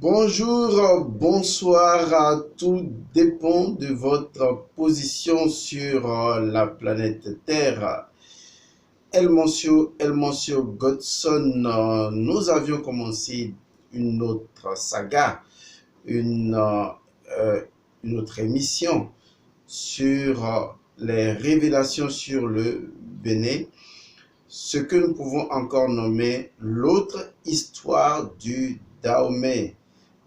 Bonjour, bonsoir, tout dépend de votre position sur la planète Terre. El Monsieur Godson, nous avions commencé une autre saga, une, une autre émission sur les révélations sur le Bénin, ce que nous pouvons encore nommer l'autre histoire du Dahomey,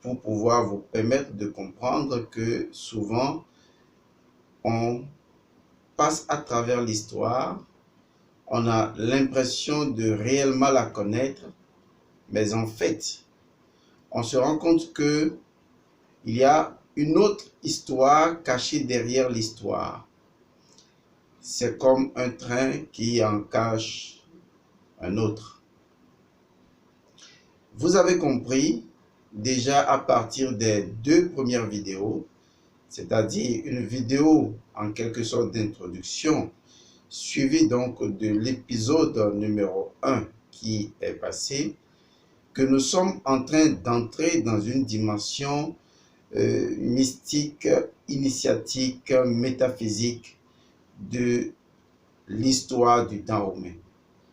pour pouvoir vous permettre de comprendre que souvent, on passe à travers l'histoire, on a l'impression de réellement la connaître, mais en fait, on se rend compte que il y a une autre histoire cachée derrière l'histoire. C'est comme un train qui en cache un autre. Vous avez compris déjà à partir des deux premières vidéos, c'est-à-dire une vidéo en quelque sorte d'introduction, suivie donc de l'épisode numéro 1 qui est passé, que nous sommes en train d'entrer dans une dimension mystique, initiatique, métaphysique de l'histoire du Dahomey.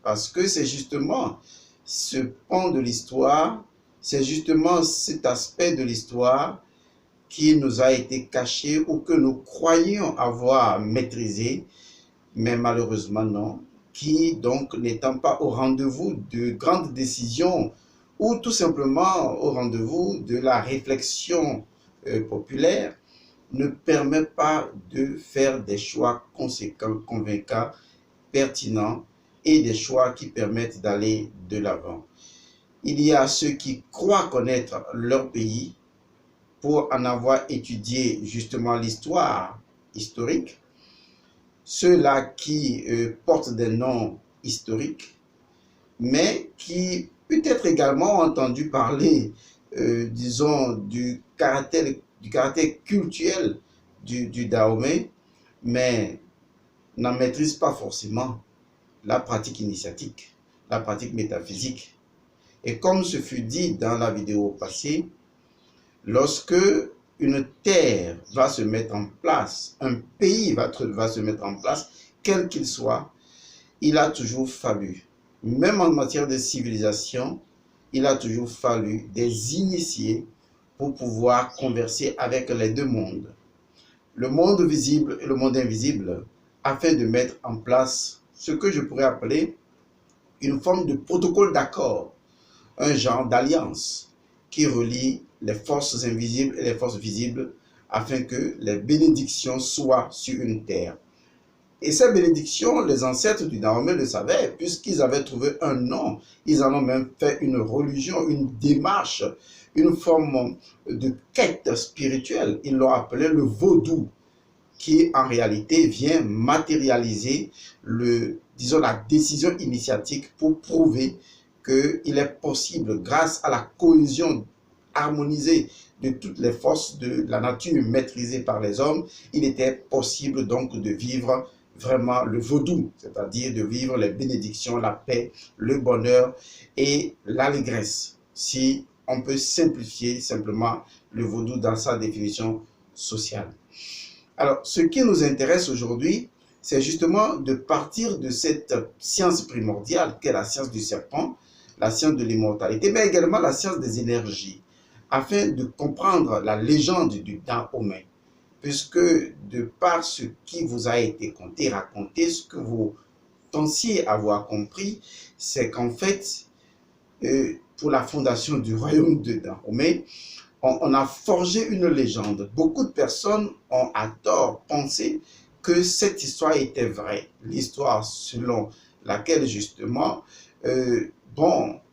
Parce que c'est justement ce pan de l'histoire, c'est justement cet aspect de l'histoire qui nous a été caché ou que nous croyions avoir maîtrisé, mais malheureusement non, qui donc n'étant pas au rendez-vous de grandes décisions ou tout simplement au rendez-vous de la réflexion populaire, ne permet pas de faire des choix conséquents, convaincants, pertinents et des choix qui permettent d'aller de l'avant. Il y a ceux qui croient connaître leur pays pour en avoir étudié justement l'histoire historique, ceux-là qui portent des noms historiques, mais qui peut-être également ont entendu parler, disons, du caractère culturel du Dahomey, mais n'en maîtrisent pas forcément la pratique initiatique, la pratique métaphysique. Et comme ce fut dit dans la vidéo passée, lorsque une terre va se mettre en place, un pays va se mettre en place, quel qu'il soit, il a toujours fallu, même en matière de civilisation, il a toujours fallu des initiés pour pouvoir converser avec les deux mondes, le monde visible et le monde invisible, afin de mettre en place ce que je pourrais appeler une forme de protocole d'accord, un genre d'alliance qui relie les forces invisibles et les forces visibles afin que les bénédictions soient sur une terre. Et ces bénédictions, les ancêtres du Dahomey le savaient, puisqu'ils avaient trouvé un nom. Ils en ont même fait une religion, une démarche, une forme de quête spirituelle. Ils l'ont appelé le vaudou, qui en réalité vient matérialiser disons, la décision initiatique pour prouver qu'il est possible, grâce à la cohésion harmonisée de toutes les forces de la nature maîtrisées par les hommes, il était possible donc de vivre vraiment le vaudou, c'est-à-dire de vivre les bénédictions, la paix, le bonheur et l'allégresse, si on peut simplifier simplement le vaudou dans sa définition sociale. Alors, ce qui nous intéresse aujourd'hui, c'est justement de partir de cette science primordiale qu'est la science du serpent, la science de l'immortalité, mais également la science des énergies, afin de comprendre la légende du Dahomey, puisque de par ce qui vous a été conté, raconté, ce que vous pensiez avoir compris, c'est qu'en fait, pour la fondation du royaume de Dahomey, on a forgé une légende. Beaucoup de personnes ont à tort pensé que cette histoire était vraie. L'histoire selon laquelle justement,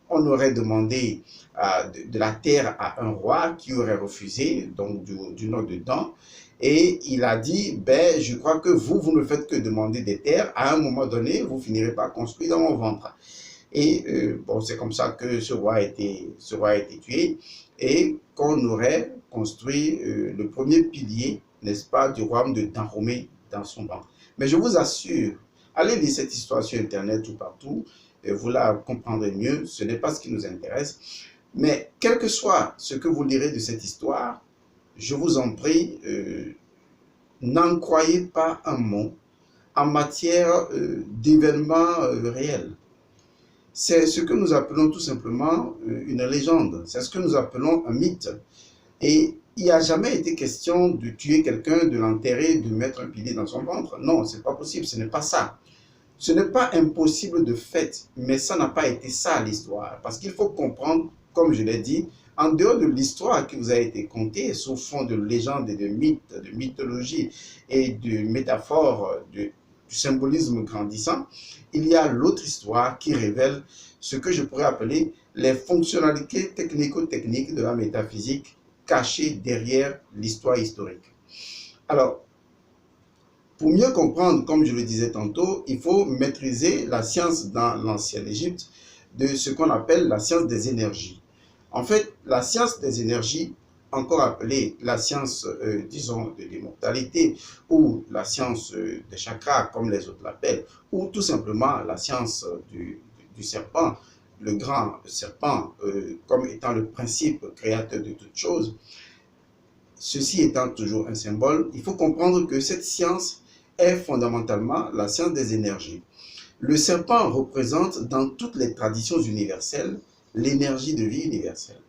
on aurait demandé de la terre à un roi qui aurait refusé, donc du nom de Dan, et il a dit, je crois que vous ne faites que demander des terres, à un moment donné, vous finirez par construire dans mon ventre. Et c'est comme ça que ce roi a été tué et qu'on aurait construit le premier pilier, n'est-ce pas, du royaume de Dahomey dans son ventre. Mais je vous assure, allez lire cette histoire sur Internet ou partout, et vous la comprendrez mieux, ce n'est pas ce qui nous intéresse. Mais quel que soit ce que vous lirez de cette histoire, je vous en prie, n'en croyez pas un mot en matière d'événements réels. C'est ce que nous appelons tout simplement une légende, c'est ce que nous appelons un mythe. Et il n'y a jamais été question de tuer quelqu'un, de l'enterrer, de mettre un pilier dans son ventre. Non, ce n'est pas possible, ce n'est pas ça. Ce n'est pas impossible de fait, mais ça n'a pas été ça l'histoire. Parce qu'il faut comprendre, comme je l'ai dit, en dehors de l'histoire qui vous a été contée, sous fond de légendes et de mythes, de mythologie et de métaphores, du symbolisme grandissant, il y a l'autre histoire qui révèle ce que je pourrais appeler les fonctionnalités technico-techniques de la métaphysique cachées derrière l'histoire historique. Alors, pour mieux comprendre, comme je le disais tantôt, il faut maîtriser la science dans l'ancienne Égypte de ce qu'on appelle la science des énergies. En fait, la science des énergies, encore appelée la science, disons, de l'immortalité, ou la science des chakras, comme les autres l'appellent, ou tout simplement la science du serpent, le grand serpent, comme étant le principe créateur de toutes choses. Ceci étant toujours un symbole, il faut comprendre que cette science est fondamentalement la science des énergies. Le serpent représente dans toutes les traditions universelles l'énergie de vie universelle.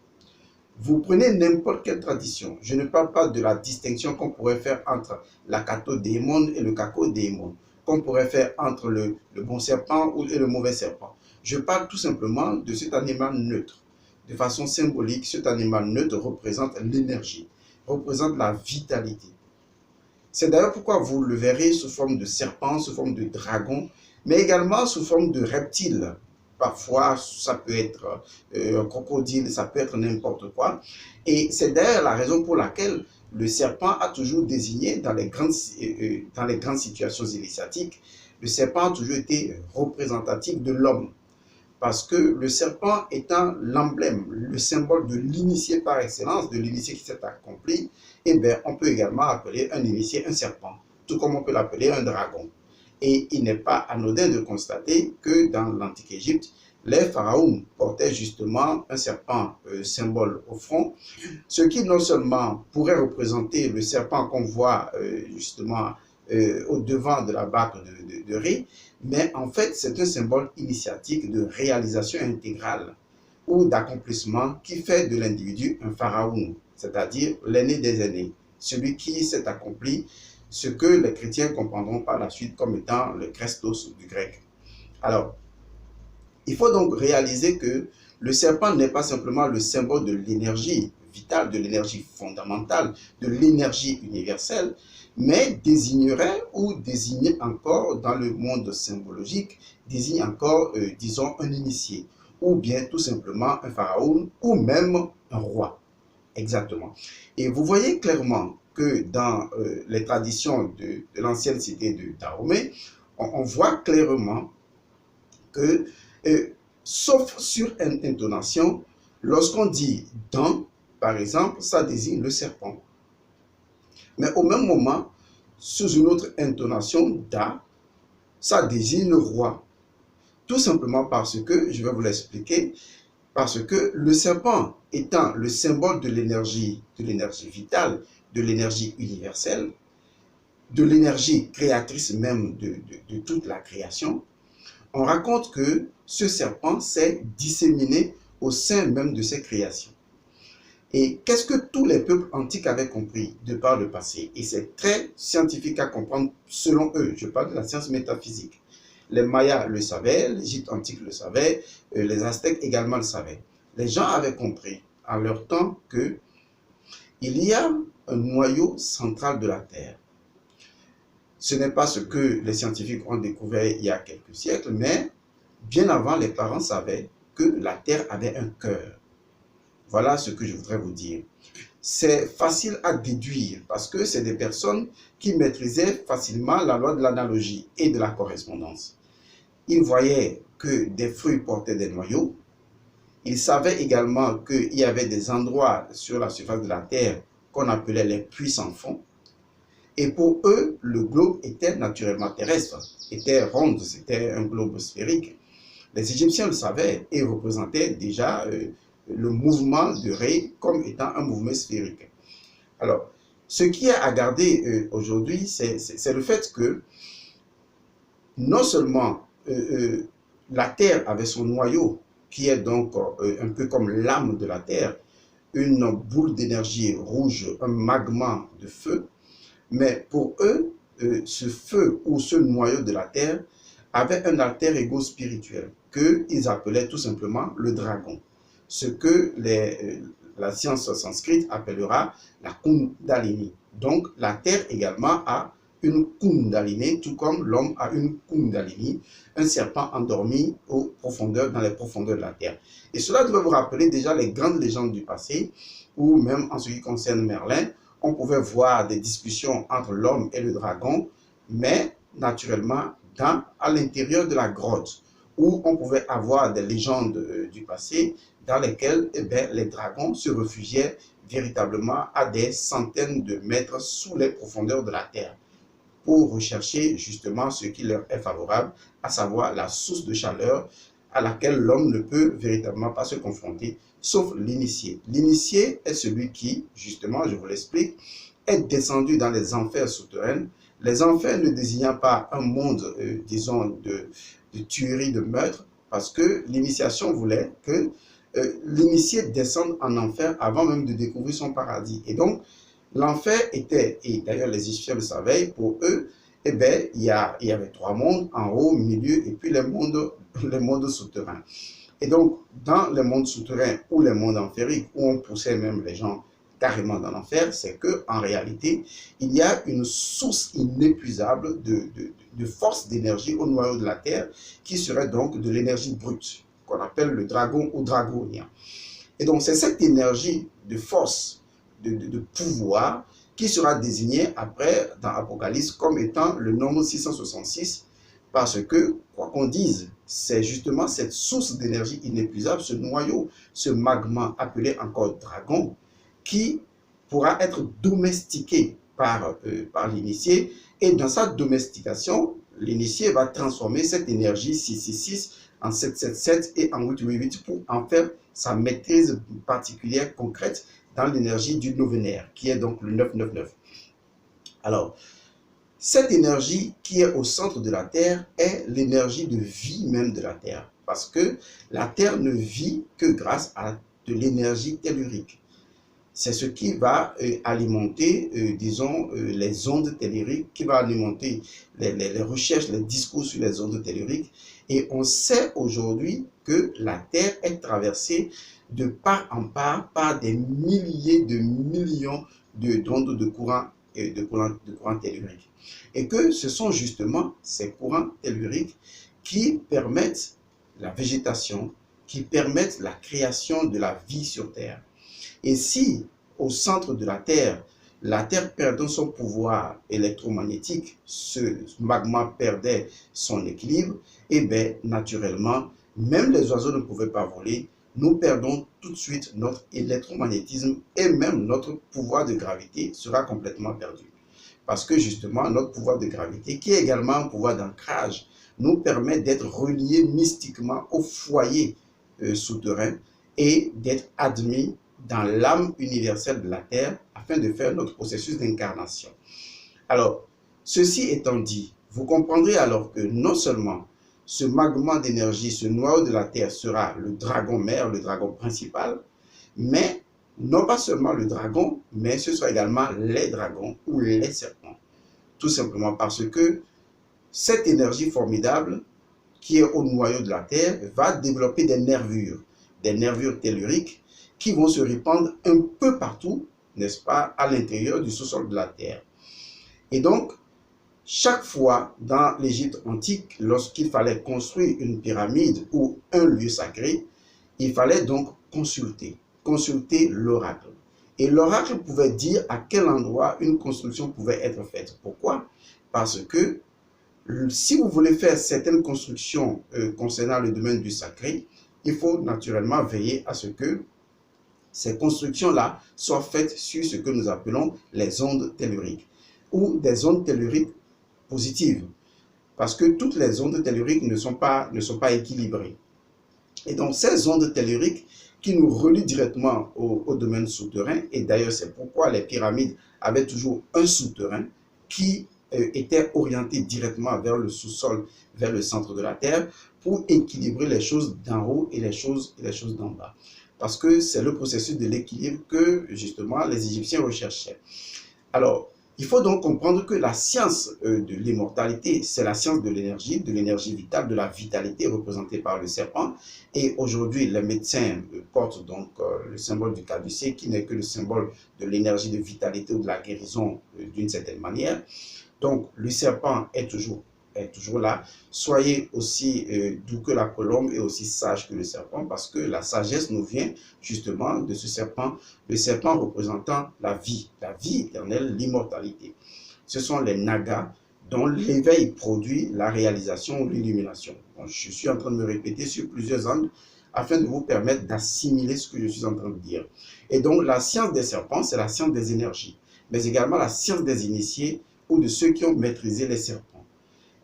Vous prenez n'importe quelle tradition, je ne parle pas de la distinction qu'on pourrait faire entre la cathodémon et le cacodémon, qu'on pourrait faire entre le bon serpent et le mauvais serpent. Je parle tout simplement de cet animal neutre. De façon symbolique, cet animal neutre représente l'énergie, représente la vitalité. C'est d'ailleurs pourquoi vous le verrez sous forme de serpent, sous forme de dragon, mais également sous forme de reptile. Parfois, ça peut être un crocodile, ça peut être n'importe quoi. Et c'est d'ailleurs la raison pour laquelle le serpent a toujours désigné dans les grandes situations initiatiques, le serpent a toujours été représentatif de l'homme. Parce que le serpent étant l'emblème, le symbole de l'initié par excellence, de l'initié qui s'est accompli, eh bien, on peut également appeler un initié un serpent, tout comme on peut l'appeler un dragon. Et il n'est pas anodin de constater que dans l'antique Égypte, les pharaons portaient justement un serpent symbole au front, ce qui non seulement pourrait représenter le serpent qu'on voit justement au devant de la barque de riz, mais en fait c'est un symbole initiatique de réalisation intégrale ou d'accomplissement qui fait de l'individu un pharaon, c'est-à-dire l'aîné des aînés, celui qui s'est accompli, ce que les chrétiens comprendront par la suite comme étant le Christos du grec. Alors, il faut donc réaliser que le serpent n'est pas simplement le symbole de l'énergie vitale, de l'énergie fondamentale, de l'énergie universelle, mais désignerait ou désigne encore dans le monde symbologique, désigne encore, disons, un initié, ou bien tout simplement un pharaon, ou même un roi. Exactement. Et vous voyez clairement que dans les traditions de l'ancienne cité de Dahomey, on voit clairement que, sauf sur une intonation, lorsqu'on dit « dans », par exemple, ça désigne le serpent. Mais au même moment, sous une autre intonation, « da », ça désigne le roi. Tout simplement parce que, je vais vous l'expliquer, parce que le serpent étant le symbole de l'énergie vitale, de l'énergie universelle, de l'énergie créatrice même de toute la création, on raconte que ce serpent s'est disséminé au sein même de ses créations. Et qu'est-ce que tous les peuples antiques avaient compris de par le passé? Et c'est très scientifique à comprendre selon eux. Je parle de la science métaphysique. Les Mayas le savaient, l'Égypte antique le savait, les Aztèques également le savaient. Les gens avaient compris à leur temps qu'il y a un noyau central de la Terre. Ce n'est pas ce que les scientifiques ont découvert il y a quelques siècles, mais bien avant, les parents savaient que la Terre avait un cœur. Voilà ce que je voudrais vous dire. C'est facile à déduire parce que c'est des personnes qui maîtrisaient facilement la loi de l'analogie et de la correspondance. Ils voyaient que des fruits portaient des noyaux. Ils savaient également qu'il y avait des endroits sur la surface de la Terre qu'on appelait les puits sans fond. Et pour eux, le globe était naturellement terrestre, était rond, c'était un globe sphérique. Les Égyptiens le savaient et représentaient déjà le mouvement de ray comme étant un mouvement sphérique. Alors, ce qui est à garder aujourd'hui, c'est le fait que non seulement la Terre avait son noyau, qui est donc un peu comme l'âme de la Terre, une boule d'énergie rouge, un magma de feu, mais pour eux, ce feu ou ce noyau de la Terre avait un alter ego spirituel qu'ils appelaient tout simplement le dragon, ce que la science sanskrite appellera la Kundalini. Donc la Terre également a une Kundalini, tout comme l'homme a une Kundalini, un serpent endormi dans les profondeurs de la Terre. Et cela doit vous rappeler déjà les grandes légendes du passé, où même en ce qui concerne Merlin, on pouvait voir des discussions entre l'homme et le dragon, mais naturellement à l'intérieur de la grotte, où on pouvait avoir des légendes du passé dans lesquelles les dragons se réfugiaient véritablement à des centaines de mètres sous les profondeurs de la terre pour rechercher justement ce qui leur est favorable, à savoir la source de chaleur à laquelle l'homme ne peut véritablement pas se confronter, sauf l'initié. L'initié est celui qui, justement, je vous l'explique, est descendu dans les enfers souterrains. Les enfers ne désignant pas un monde, disons, de tuerie, de meurtre, parce que l'initiation voulait que l'initié descende en enfer avant même de découvrir son paradis. Et donc, l'enfer était, et d'ailleurs les Égyptiens le savaient, pour eux, eh bien, il y avait trois mondes, en haut, au milieu, et puis les mondes souterrains. Et donc, dans les mondes souterrains ou les mondes enfériques, où on poussait même les gens carrément dans l'enfer, c'est qu'en réalité, il y a une source inépuisable de force d'énergie au noyau de la Terre, qui serait donc de l'énergie brute, qu'on appelle le dragon ou dragonien. Et donc, c'est cette énergie de force, de pouvoir, qui sera désignée après, dans Apocalypse, comme étant le nombre 666, parce que, quoi qu'on dise, c'est justement cette source d'énergie inépuisable, ce noyau, ce magma appelé encore dragon, qui pourra être domestiqué par l'initié. Et dans sa domestication, l'initié va transformer cette énergie 666 en 777 et en 888 pour en faire sa maîtrise particulière, concrète, dans l'énergie du novenaire, qui est donc le 999. Alors, cette énergie qui est au centre de la Terre est l'énergie de vie même de la Terre, parce que la Terre ne vit que grâce à de l'énergie tellurique. C'est ce qui va alimenter, disons, les ondes telluriques, qui va alimenter les recherches, les discours sur les ondes telluriques. Et on sait aujourd'hui que la Terre est traversée de part en part par des milliers de millions d'ondes de courant telluriques. Et que ce sont justement ces courants telluriques qui permettent la végétation, qui permettent la création de la vie sur Terre. Et si, au centre de la Terre perdant son pouvoir électromagnétique, ce magma perdait son équilibre, et bien, naturellement, même les oiseaux ne pouvaient pas voler, nous perdons tout de suite notre électromagnétisme et même notre pouvoir de gravité sera complètement perdu. Parce que justement, notre pouvoir de gravité, qui est également un pouvoir d'ancrage, nous permet d'être reliés mystiquement au foyer souterrain et d'être admis dans l'âme universelle de la Terre afin de faire notre processus d'incarnation. Alors, ceci étant dit, vous comprendrez alors que non seulement ce magma d'énergie, ce noyau de la Terre sera le dragon mère, le dragon principal, mais non pas seulement le dragon, mais ce sera également les dragons ou les serpents. Tout simplement parce que cette énergie formidable qui est au noyau de la Terre va développer des nervures telluriques qui vont se répandre un peu partout, n'est-ce pas, à l'intérieur du sous-sol de la Terre. Et donc, chaque fois dans l'Égypte antique, lorsqu'il fallait construire une pyramide ou un lieu sacré, il fallait donc consulter l'oracle. Et l'oracle pouvait dire à quel endroit une construction pouvait être faite. Pourquoi? Parce que si vous voulez faire certaines constructions concernant le domaine du sacré, il faut naturellement veiller à ce que ces constructions-là soient faites sur ce que nous appelons les ondes telluriques ou des ondes telluriques positives. Parce que toutes les ondes telluriques ne sont pas équilibrées. Et donc, ces ondes telluriques qui nous relie directement au domaine souterrain. Et d'ailleurs, c'est pourquoi les pyramides avaient toujours un souterrain qui était orienté directement vers le sous-sol, vers le centre de la Terre, pour équilibrer les choses d'en haut et les choses d'en bas. Parce que c'est le processus de l'équilibre que, justement, les Égyptiens recherchaient. Alors, il faut donc comprendre que la science de l'immortalité, c'est la science de l'énergie vitale, de la vitalité représentée par le serpent. Et aujourd'hui, les médecins portent donc le symbole du caducée, qui n'est que le symbole de l'énergie de vitalité ou de la guérison d'une certaine manière. Donc, le serpent est toujours là. Soyez aussi doux que la colombe et aussi sage que le serpent, parce que la sagesse nous vient justement de ce serpent, le serpent représentant la vie éternelle, l'immortalité. Ce sont les nagas dont l'éveil produit la réalisation ou l'illumination. Bon, je suis en train de me répéter sur plusieurs angles afin de vous permettre d'assimiler ce que je suis en train de dire. Et donc, la science des serpents, c'est la science des énergies, mais également la science des initiés ou de ceux qui ont maîtrisé les serpents.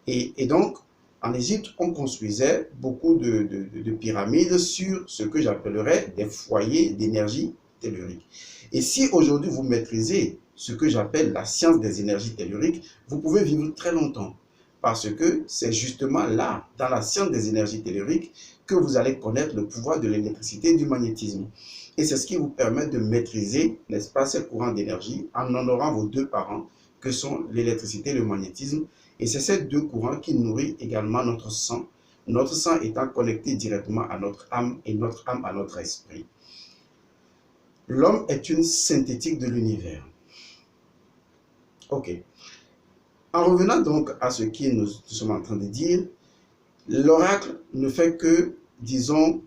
Et donc, en Égypte, on construisait beaucoup de pyramides sur ce que j'appellerais des foyers d'énergie tellurique. Et si aujourd'hui vous maîtrisez ce que j'appelle la science des énergies telluriques, vous pouvez vivre très longtemps. Parce que c'est justement là, dans la science des énergies telluriques, que vous allez connaître le pouvoir de l'électricité et du magnétisme. Et c'est ce qui vous permet de maîtriser, n'est-ce pas, ces courants d'énergie en honorant vos deux parents, que sont l'électricité et le magnétisme. Et c'est ces deux courants qui nourrissent également notre sang étant connecté directement à notre âme et notre âme à notre esprit. L'homme est une synthétique de l'univers. Ok. En revenant donc à ce que nous sommes en train de dire, l'oracle ne fait que, disons,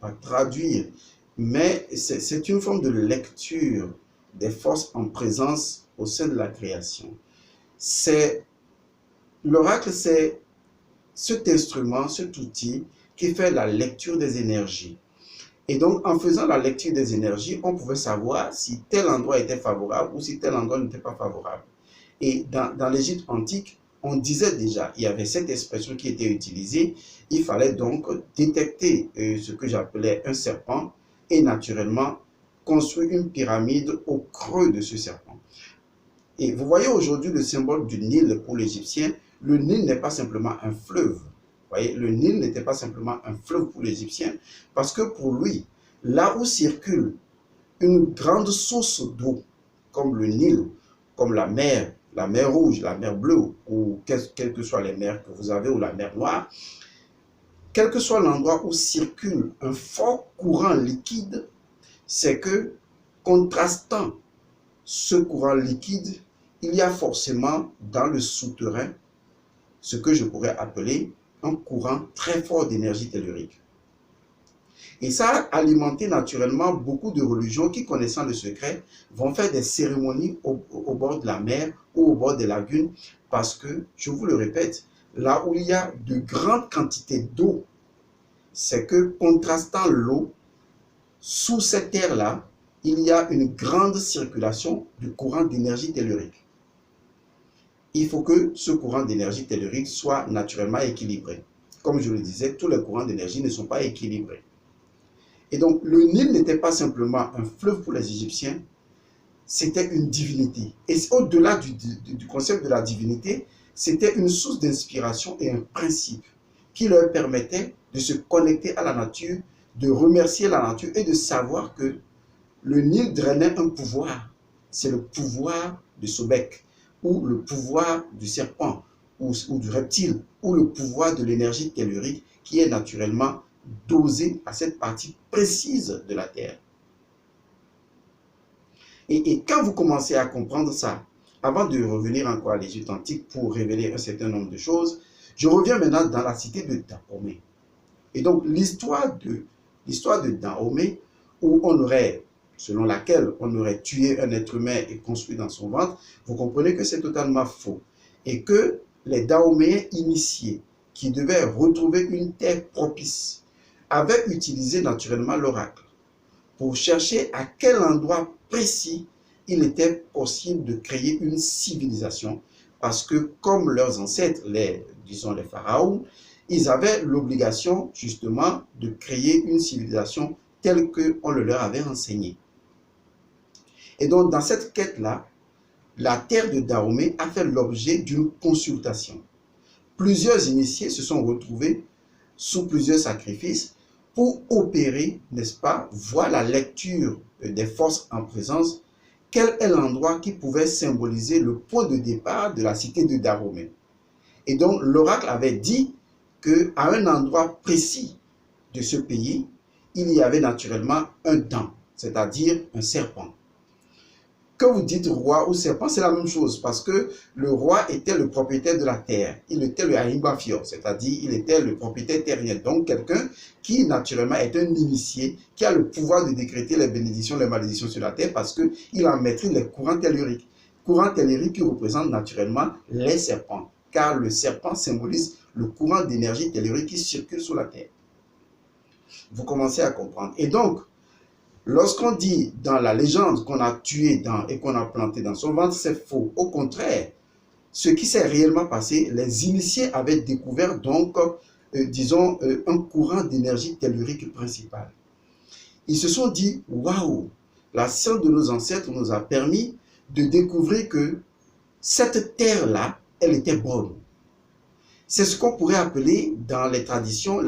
pas traduire, mais c'est une forme de lecture des forces en présence au sein de la création. L'oracle, c'est cet instrument, cet outil qui fait la lecture des énergies. Et donc, en faisant la lecture des énergies, on pouvait savoir si tel endroit était favorable ou si tel endroit n'était pas favorable. Et dans l'Égypte antique, on disait déjà, il y avait cette expression qui était utilisée, il fallait donc détecter ce que j'appelais un serpent et naturellement construire une pyramide au creux de ce serpent. Et vous voyez aujourd'hui le symbole du Nil pour l'Égyptien. Le Nil n'est pas simplement un fleuve. Vous voyez, le Nil n'était pas simplement un fleuve pour l'Égyptien, parce que pour lui, là où circule une grande source d'eau, comme le Nil, comme la mer Rouge, la mer Bleue, ou quelles que soient les mers que vous avez, ou la mer Noire, quel que soit l'endroit où circule un fort courant liquide, c'est que, contrastant ce courant liquide, il y a forcément dans le souterrain ce que je pourrais appeler un courant très fort d'énergie tellurique. Et ça a alimenté naturellement beaucoup de religions qui, connaissant le secret, vont faire des cérémonies au bord de la mer ou au bord des lagunes, parce que, je vous le répète, là où il y a de grandes quantités d'eau, c'est que, contrastant l'eau, sous cette terre-là, il y a une grande circulation du courant d'énergie tellurique. Il faut que ce courant d'énergie tellurique soit naturellement équilibré. Comme je le disais, tous les courants d'énergie ne sont pas équilibrés. Et donc, le Nil n'était pas simplement un fleuve pour les Égyptiens, c'était une divinité. Et au-delà du concept de la divinité, c'était une source d'inspiration et un principe qui leur permettait de se connecter à la nature, de remercier la nature et de savoir que le Nil drainait un pouvoir. C'est le pouvoir de Sobek, ou le pouvoir du serpent, ou du reptile, ou le pouvoir de l'énergie tellurique qui est naturellement dosé à cette partie précise de la Terre. Et quand vous commencez à comprendre ça, avant de revenir encore à l'Égypte antique pour révéler un certain nombre de choses, je reviens maintenant dans la cité de Dahomey. Et donc l'histoire de Dahomey, où on aurait, selon laquelle on aurait tué un être humain et construit dans son ventre, vous comprenez que c'est totalement faux. Et que les Dahoméens initiés, qui devaient retrouver une terre propice, avaient utilisé naturellement l'oracle pour chercher à quel endroit précis il était possible de créer une civilisation, parce que comme leurs ancêtres, disons les pharaons, ils avaient l'obligation justement de créer une civilisation telle qu'on le leur avait enseigné. Et donc, dans cette quête-là, la terre de Dahomey a fait l'objet d'une consultation. Plusieurs initiés se sont retrouvés sous plusieurs sacrifices pour opérer, n'est-ce pas, voir la lecture des forces en présence, quel est l'endroit qui pouvait symboliser le point de départ de la cité de Dahomey. Et donc, l'oracle avait dit qu'à un endroit précis de ce pays, il y avait naturellement un dent, c'est-à-dire un serpent. Que vous dites roi ou serpent, c'est la même chose, parce que le roi était le propriétaire de la terre. Il était le Haïmbafior, c'est-à-dire il était le propriétaire terrien. Donc quelqu'un qui naturellement est un initié, qui a le pouvoir de décréter les bénédictions, les malédictions sur la terre, parce qu'il en maîtrise les courants telluriques. Courants telluriques qui représentent naturellement les serpents, car le serpent symbolise le courant d'énergie tellurique qui circule sur la terre. Vous commencez à comprendre. Et donc, lorsqu'on dit dans la légende qu'on a tué et qu'on a planté dans son ventre, c'est faux. Au contraire, ce qui s'est réellement passé, les initiés avaient découvert donc, disons, un courant d'énergie tellurique principal. Ils se sont dit, waouh, la science de nos ancêtres nous a permis de découvrir que cette terre-là, elle était bonne. C'est ce qu'on pourrait appeler dans les traditions,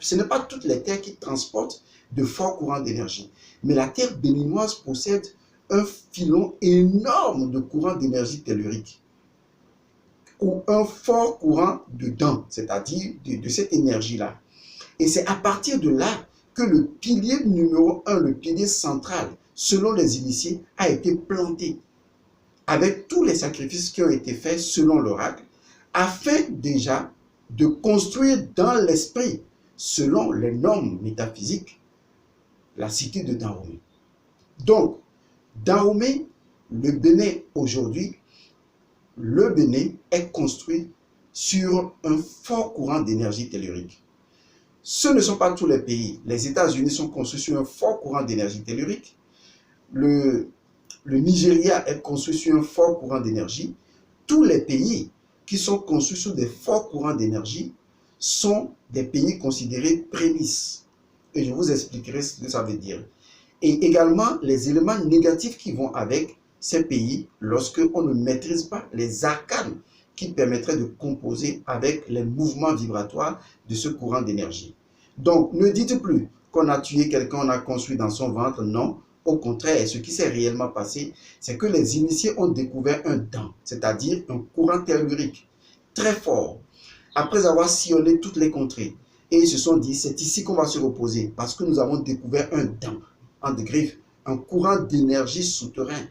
ce n'est pas toutes les terres qui transportent de forts courants d'énergie. Mais la terre béninoise possède un filon énorme de courant d'énergie tellurique ou un fort courant de dents, c'est-à-dire de cette énergie-là. Et c'est à partir de là que le pilier numéro 1, le pilier central, selon les initiés, a été planté avec tous les sacrifices qui ont été faits selon l'oracle, afin déjà de construire dans l'esprit, selon les normes métaphysiques, la cité de Dahomey. Donc, Dahomey, le Bénin aujourd'hui, le Bénin est construit sur un fort courant d'énergie tellurique. Ce ne sont pas tous les pays. Les États-Unis sont construits sur un fort courant d'énergie tellurique. Le Nigeria est construit sur un fort courant d'énergie. Tous les pays qui sont construits sur des forts courants d'énergie sont des pays considérés prémices. Et je vous expliquerai ce que ça veut dire. Et également, les éléments négatifs qui vont avec ces pays lorsque on ne maîtrise pas les arcanes qui permettraient de composer avec les mouvements vibratoires de ce courant d'énergie. Donc, ne dites plus qu'on a tué quelqu'un, on a construit dans son ventre. Non, au contraire, ce qui s'est réellement passé, c'est que les initiés ont découvert un dent, c'est-à-dire un courant tellurique très fort, après avoir sillonné toutes les contrées. Et ils se sont dit, c'est ici qu'on va se reposer, parce que nous avons découvert un dent, en de griffes, un courant d'énergie souterrain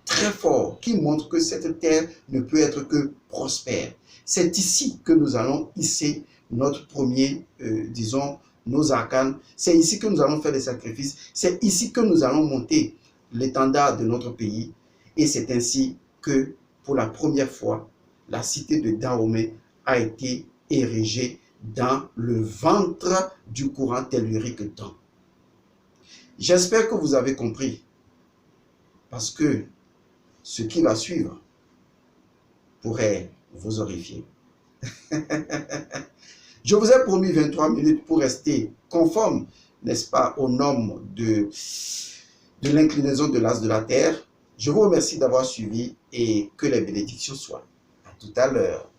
très fort qui montre que cette terre ne peut être que prospère. C'est ici que nous allons hisser notre premier, disons, nos arcanes. C'est ici que nous allons faire des sacrifices. C'est ici que nous allons monter l'étendard de notre pays. Et c'est ainsi que, pour la première fois, la cité de Dahomey a été érigée dans le ventre du courant tellurique temps. J'espère que vous avez compris, parce que ce qui va suivre pourrait vous horrifier. Je vous ai promis 23 minutes pour rester conforme, n'est-ce pas, aux normes de l'inclinaison de l'axe de la Terre. Je vous remercie d'avoir suivi et que les bénédictions soient. À tout à l'heure.